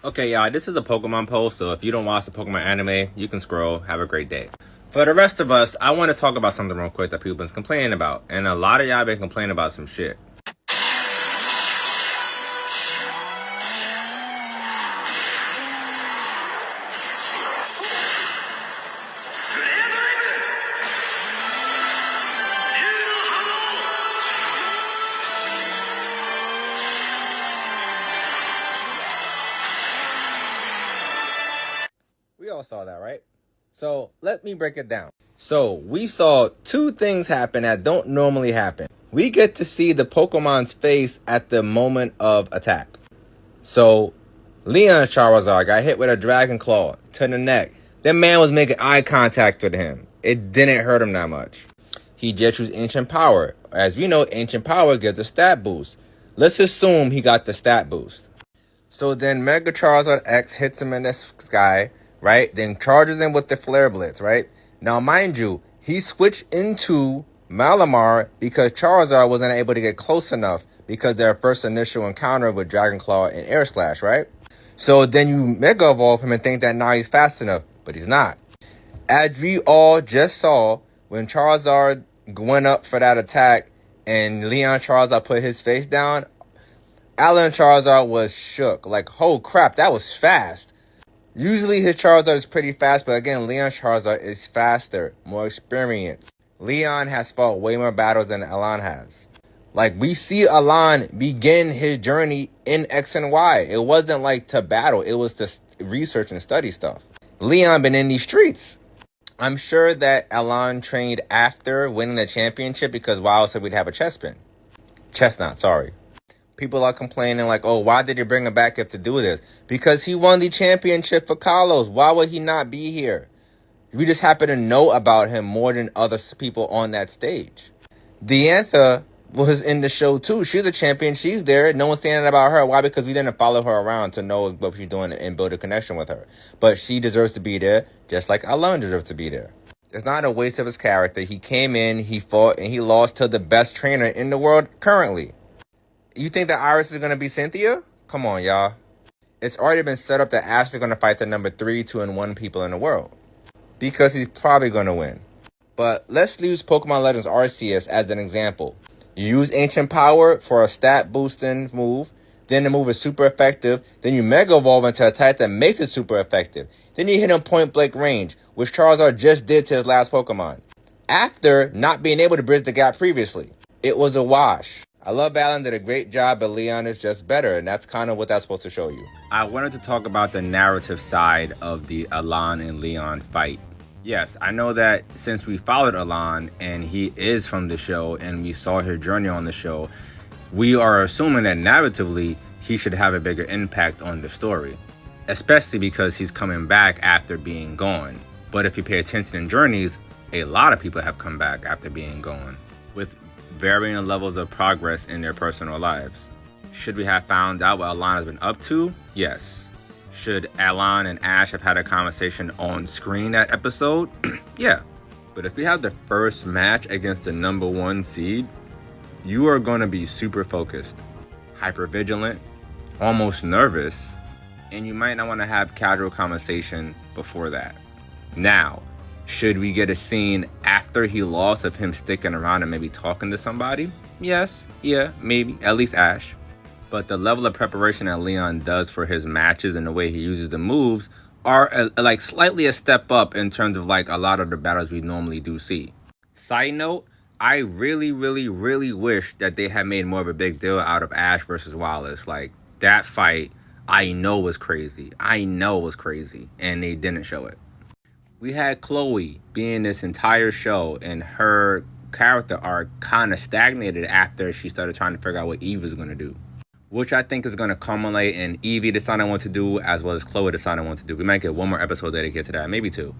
Okay, y'all, this is a Pokemon post, so if you don't watch the Pokemon anime, you can scroll. Have a great day. For the rest of us, I want to talk about something real quick that people been complaining about. And a lot of y'all been complaining about some shit. We all saw that, right? So let me break it down. So we saw two things happen that don't normally happen. We get to see the Pokemon's face at the moment of attack. So Leon Charizard got hit with a Dragon Claw to the neck. That man was making eye contact with him. It didn't hurt him that much. He just used Ancient Power. As we know, Ancient Power gives a stat boost. Let's assume he got the stat boost. So then Mega Charizard X hits him in the sky, right? Then charges him with the Flare Blitz, right? Now, mind you, he switched into Malamar because Charizard wasn't able to get close enough because their first initial encounter with Dragon Claw and Air Slash, right? So then you Mega Evolve him and think that now he's fast enough, but he's not. As we all just saw, when Charizard went up for that attack and Leon Charizard put his face down, ALAIN Charizard was shook. Like, oh crap, that was fast. Usually his Charizard is pretty fast, but again, Leon Charizard is faster, more experienced. Leon has fought way more battles than ALAIN has. Like, we see ALAIN begin his journey in X and Y. It wasn't like to battle, it was to research and study stuff. Leon been in these streets. I'm sure that ALAIN trained after winning the championship because Wild said we'd have a Chestnut, sorry. People are complaining like, oh, why did you bring him back if to do this? Because he won the championship for Kalos. Why would he not be here? We just happen to know about him more than other people on that stage. Diantha was in the show too. She's a champion. She's there. No one's saying about her. Why? Because we didn't follow her around to know what she's doing and build a connection with her. But she deserves to be there, just like ALAIN deserves to be there. It's not a waste of his character. He came in, he fought, and he lost to the best trainer in the world currently. You think that Iris is going to be Cynthia? Come on, y'all. It's already been set up that Ash is going to fight the number 3, 2, and 1 people in the world. Because he's probably going to win. But let's use Pokemon Legends Arceus as an example. You use Ancient Power for a stat boosting move. Then the move is super effective. Then you Mega Evolve into a type that makes it super effective. Then you hit him point blank range, which Charizard just did to his last Pokemon. After not being able to bridge the gap previously. It was a wash. I love ALAIN did a great job, but Leon is just better, and that's kind of what that's supposed to show you. I wanted to talk about the narrative side of the ALAIN and Leon fight. Yes, I know that since we followed ALAIN, and he is from the show, and we saw his journey on the show, we are assuming that narratively, he should have a bigger impact on the story. Especially because he's coming back after being gone. But if you pay attention in journeys, a lot of people have come back after being gone. With varying levels of progress in their personal lives. Should we have found out what ALAIN has been up to? Yes. Should ALAIN and Ash have had a conversation on screen that episode? Yeah. But if we have the first match against the number 1 seed, you are going to be super focused, hyper vigilant, almost nervous, and you might not want to have casual conversation before that. Now, should we get a scene after he lost of him sticking around and maybe talking to somebody? Yes, yeah, maybe, at least Ash. But the level of preparation that Leon does for his matches and the way he uses the moves are like slightly a step up in terms of like a lot of the battles we normally do see. Side note, I really wish that they had made more of a big deal out of Ash versus Wallace. Like, that fight, I know was crazy. And they didn't show it. We had Chloe being this entire show, and her character arc kind of stagnated after she started trying to figure out what Eve was going to do. Which I think is going to culminate in Evie deciding what to do, as well as Chloe deciding what to do. We might get one more episode dedicated to that, maybe 2.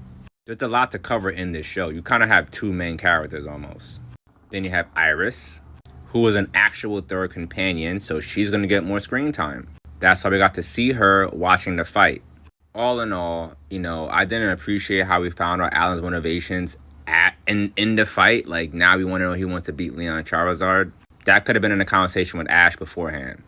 There's a lot to cover in this show. You kind of have 2 main characters almost. Then you have Iris, who is an actual third companion, so she's going to get more screen time. That's why we got to see her watching the fight. All in all, I didn't appreciate how we found out ALAIN's motivations in the fight. Like, now we want to know he wants to beat Leon Charizard. That could have been in a conversation with Ash beforehand.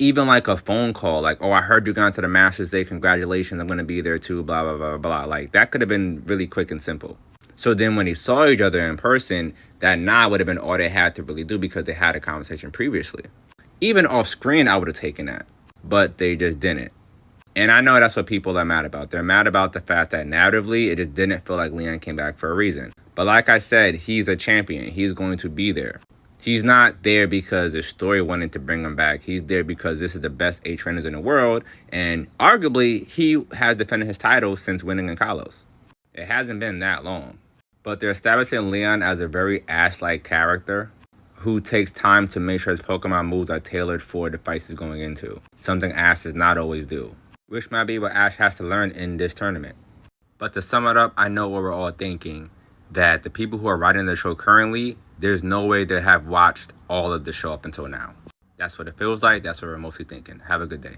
even like a phone call, like, oh, I heard you got to the Masters Day, congratulations, I'm going to be there too, blah, blah, blah, blah. Like, that could have been really quick and simple. So then when they saw each other in person, that nod would have been all they had to really do because they had a conversation previously. Even off screen, I would have taken that, but they just didn't. And I know that's what people are mad about. They're mad about the fact that narratively, it just didn't feel like Leon came back for a reason. But like I said, he's a champion. He's going to be there. He's not there because the story wanted to bring him back. He's there because this is the best 8 trainers in the world. And arguably, he has defended his title since winning in Kalos. It hasn't been that long. But they're establishing Leon as a very Ash-like character who takes time to make sure his Pokemon moves are tailored for the fights he's going into. Something Ash does not always do. Which might be what Ash has to learn in this tournament. But to sum it up, I know what we're all thinking. That the people who are writing the show currently, there's no way they have watched all of the show up until now. That's what it feels like. That's what we're mostly thinking. Have a good day.